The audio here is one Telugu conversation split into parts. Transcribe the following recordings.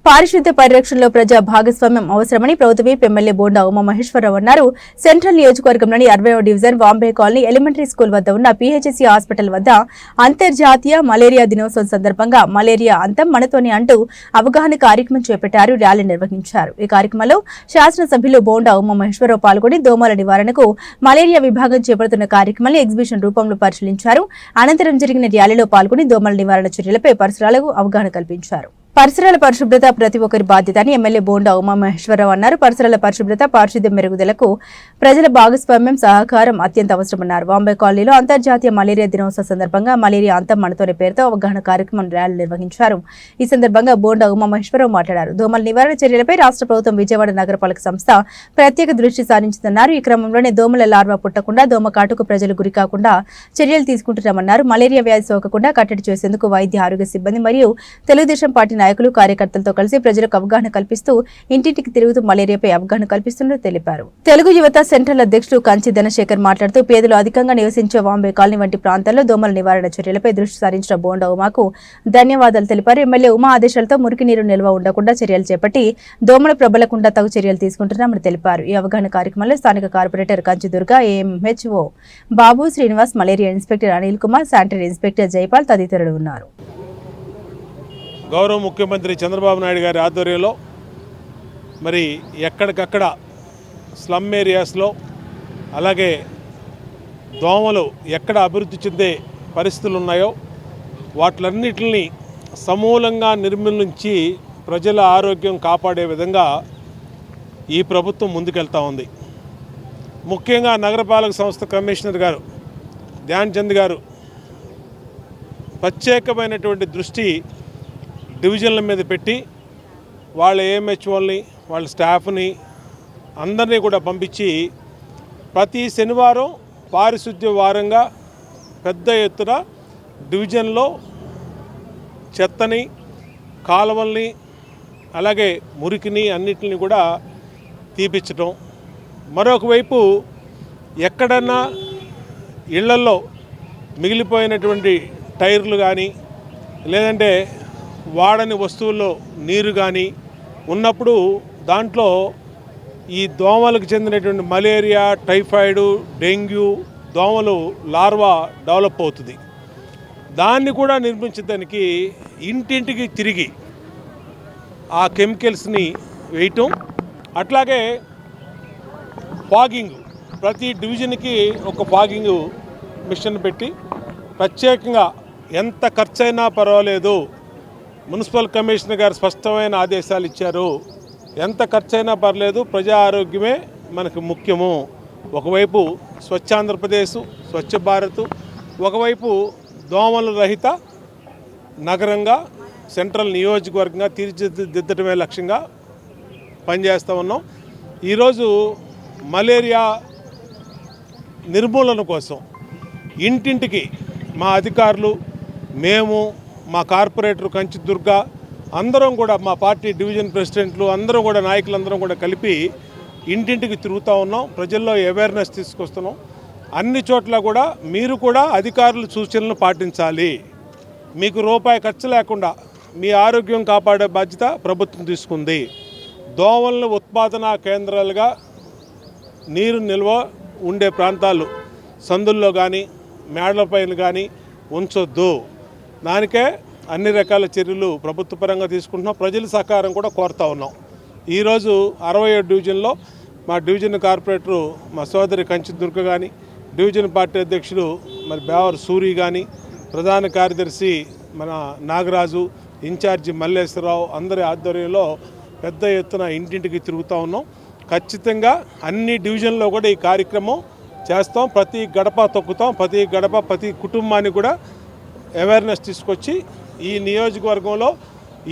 పారిశుద్ధ్య పరిరక్షణలో ప్రజా భాగస్వామ్యం అవసరమని ప్రభుత్వ విప్ ఎమ్మెల్యే బోండా ఉమామహేశ్వరరావు అన్నారు. సెంట్రల్ నియోజకవర్గంలోని 60వ division Vambay colony elementary school వద్ద ఉన్న పీహెచ్సీ హాస్పిటల్ వద్ద అంతర్జాతీయ మలేరియా దినోత్సవం సందర్భంగా మలేరియా అంతం మనతోనే అంటూ అవగాహన కార్యక్రమం చేపట్టారు. ర్యాలీ నిర్వహించారు. ఈ కార్యక్రమంలో శాసనసభ్యులు బోండా ఉమామహేశ్వరరావు పాల్గొని దోమల నివారణకు మలేరియా విభాగం చేపడుతున్న కార్యక్రమాన్ని ఎగ్జిబిషన్ రూపంలో పరిశీలించారు. అనంతరం జరిగిన ర్యాలీలో పాల్గొని దోమల నివారణ చర్యలపై పరిసరాలకు అవగాహన కల్పించారు. పరిసరాల పరిశుభ్రత ప్రతి ఒక్కరి బాధ్యత అని ఎమ్మెల్యే బోండా ఉమామహేశ్వరరావు అన్నారు. పరిసరాల పరిశుభ్రత, పారిశుద్ధ్యం మెరుగుదలకు ప్రజల భాగస్వామ్యం, సహకారం అత్యంత అవసరమన్నారు. వాంబే కాలనీలో అంతర్జాతీయ మలేరియా దినోత్సవం సందర్భంగా మలేరియా అంతం మనతోనే పేరుతో అవగాహన కార్యక్రమం ర్యాలీ నిర్వహించారు. ఈ సందర్భంగా బోండా ఉమామహేశ్వరరావు మాట్లాడారు. దోమల నివారణ చర్యలపై రాష్ట్ర ప్రభుత్వం విజయవాడ నగరపాలక సంస్థ ప్రత్యేక దృష్టి సారించిందన్నారు. ఈ క్రమంలోనే దోమల లార్వా పుట్టకుండా, దోమ కాటుకు ప్రజలు గురి కాకుండా చర్యలు తీసుకుంటున్నామన్నారు. మలేరియా వ్యాధి సోకకుండా కట్టడి చేసేందుకు వైద్య ఆరోగ్య సిబ్బంది మరియు తెలుగుదేశం పార్టీ నాయకులు, కార్యకర్తలతో కలిసి ప్రజలకు అవగాహన కల్పిస్తూ ఇంటింటికి తిరుగుతూ మలేరియాపై అవగాహన కల్పిస్తున్నట్టు తెలిపారు. తెలుగు యువత సెంట్రల్ అధ్యక్షుడు కంచి ధనశేఖర్ మాట్లాడుతూ పేదలు అధికంగా నివసించే వాంబే కాలనీ వంటి ప్రాంతాల్లో దోమల నివారణ చర్యలపై దృష్టి సారించిన బోండా ఉమాకు ధన్యవాదాలు తెలిపారు. ఎమ్మెల్యే ఉమా ఆదేశాలతో మురికి నీరు నిల్వ ఉండకుండా చర్యలు చేపట్టి దోమలు ప్రబలకుండా తగు చర్యలు తీసుకుంటున్నామని తెలిపారు. ఈ అవగాహన కార్యక్రమంలో స్థానిక corporator Kanchi Durga, AMHO Babu, Srinivas, malaria inspector Anil Kumar, sanitary inspector Jaipal తదితరులు ఉన్నారు. గౌరవ ముఖ్యమంత్రి చంద్రబాబు నాయుడు గారి ఆధ్వర్యంలో మరి ఎక్కడికక్కడ స్లమ్ ఏరియాస్లో, అలాగే దోమలు ఎక్కడ అభివృద్ధి చెందే పరిస్థితులు ఉన్నాయో వాటిలన్నిటిని సమూలంగా నిర్మూలించి ప్రజల ఆరోగ్యం కాపాడే విధంగా ఈ ప్రభుత్వం ముందుకెళ్తా ఉంది. ముఖ్యంగా నగరపాలక సంస్థ కమిషనర్ గారు ధ్యాన్ చంద్ గారు ప్రత్యేకమైనటువంటి దృష్టి డివిజన్ల మీద పెట్టి వాళ్ళ ఏఎంహెచ్ఓల్ని, వాళ్ళ స్టాఫ్ని అందరినీ కూడా పంపించి ప్రతి శనివారం పారిశుద్ధ్య వారంగా పెద్ద ఎత్తున డివిజన్లో చెత్తని, కాలువల్ని, అలాగే మురికిని అన్నిటిని కూడా తీపించడం. మరొక వైపు ఎక్కడన్నా ఇళ్లల్లో మిగిలిపోయినటువంటి టైర్లు కానీ, లేదంటే వాడని వస్తువుల్లో నీరు కానీ ఉన్నప్పుడు దాంట్లో ఈ దోమలకు చెందినటువంటి మలేరియా, టైఫాయిడ్, డెంగ్యూ దోమలు లార్వా డెవలప్ అవుతుంది. దాన్ని కూడా నిర్మించడానికి ఇంటింటికి తిరిగి ఆ కెమికల్స్ని వేయటం, అట్లాగే ఫాగింగ్, ప్రతి డివిజన్కి ఒక ఫాగింగ్ మిషన్ పెట్టి ప్రత్యేకంగా ఎంత ఖర్చైనా పర్వాలేదు, మున్సిపల్ కమిషనర్ గారు స్పష్టమైన ఆదేశాలు ఇచ్చారు, ఎంత ఖర్చైనా పర్లేదు, ప్రజా ఆరోగ్యమే మనకు ముఖ్యము. ఒకవైపు స్వచ్ఛ ఆంధ్రప్రదేశ్, స్వచ్ఛ భారత్, ఒకవైపు దోమల రహిత నగరంగా సెంట్రల్ నియోజకవర్గంగా తీర్చిదిద్దటమే లక్ష్యంగా పనిచేస్తూ ఉన్నాం. ఈరోజు మలేరియా నిర్మూలన కోసం ఇంటింటికి మా అధికారులు, మేము, మా కార్పొరేటర్ కంచి దుర్గా అందరం కూడా, మా పార్టీ డివిజన్ ప్రెసిడెంట్లు అందరం కూడా, నాయకులందరం కూడా కలిపి ఇంటింటికి తిరుగుతూ ఉన్నాం. ప్రజల్లో అవేర్నెస్ తీసుకొస్తున్నాం. అన్ని చోట్ల కూడా మీరు కూడా అధికారుల సూచనలు పాటించాలి. మీకు రూపాయి ఖర్చు లేకుండా మీ ఆరోగ్యం కాపాడే బాధ్యత ప్రభుత్వం తీసుకుంది. దోమలను ఉత్పాదన కేంద్రాలుగా నీరు నిల్వ ఉండే ప్రాంతాలు సందుల్లో కానీ, మేడలపైన కానీ ఉంచొద్దు. దానికే అన్ని రకాల చర్యలు ప్రభుత్వ పరంగా తీసుకుంటున్నాం. ప్రజల సహకారం కూడా కోరుతూ ఉన్నాం. ఈరోజు 67 డివిజన్లో మా డివిజన్ కార్పొరేటరు మా సోదరి కంచి దుర్గ కానీ, డివిజన్ పార్టీ అధ్యక్షుడు మరి బేవర్ సూరి కానీ, ప్రధాన కార్యదర్శి మన నాగరాజు, ఇన్ఛార్జి మల్లేశ్వరరావు అందరి ఆధ్వర్యంలో పెద్ద ఎత్తున ఇంటింటికి తిరుగుతూ ఉన్నాం. ఖచ్చితంగా అన్ని డివిజన్లో కూడా ఈ కార్యక్రమం చేస్తాం. ప్రతి గడప తొక్కుతాం. ప్రతి గడప, ప్రతి కుటుంబాన్ని కూడా అవేర్నెస్ తీసుకొచ్చి ఈ నియోజకవర్గంలో,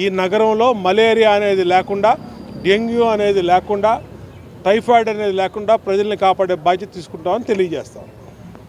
ఈ నగరంలో మలేరియా అనేది లేకుండా, డెంగ్యూ అనేది లేకుండా, టైఫాయిడ్ అనేది లేకుండా ప్రజల్ని కాపాడే బాధ్యత తీసుకుంటామని తెలియజేస్తాం.